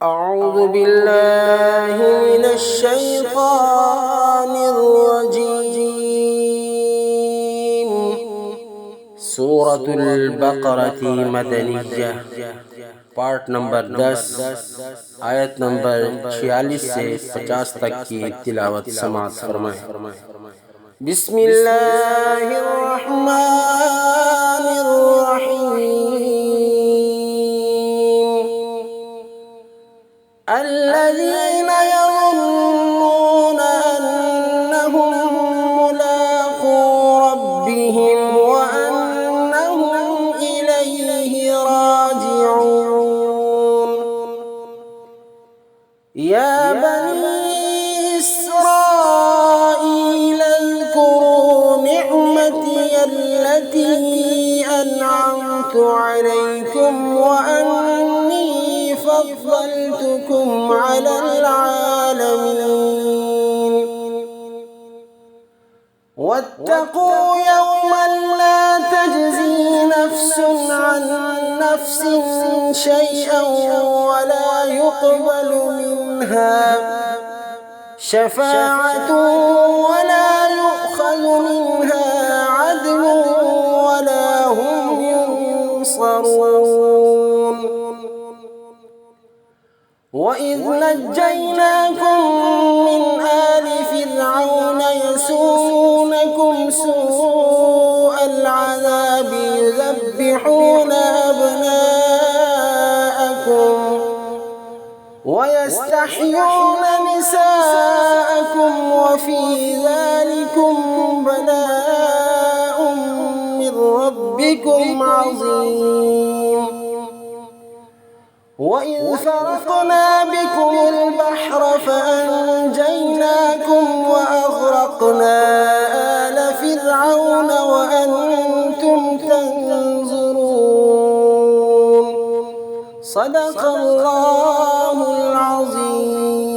أعوذ بالله من الشيطان الرجيم. سورة البقرة مدنية، part number 10 आयत नंबर 46 से 50 तक की तिलावत समाअत फरमाएं। बिस्मिल्लाहिर्रहमानिर्रहीम। الذين يظنون أنهم ملاقو ربهم وأنهم إليه راجعون. يا بني إسرائيل اذكروا نعمتي التي أنعمت عليكم وأني فضلتكم على العالمين. واتقوا يوما لا تجزي نفس عن نفس شيئا ولا يقبل منها شفاعة ولا يؤخذ منها عدل ولا هم ينصرون. وإذ نجيناكم من آل فرعون يسومونكم سوء العذاب يذبحون أبناءكم ويستحيون نساءكم وفي ذلكم بلاء من ربكم عظيم. وإذ فرقنا بكم البحر فأنجيناكم وأغرقنا آل فرعون وأنتم تنظرون. صدق الله العظيم.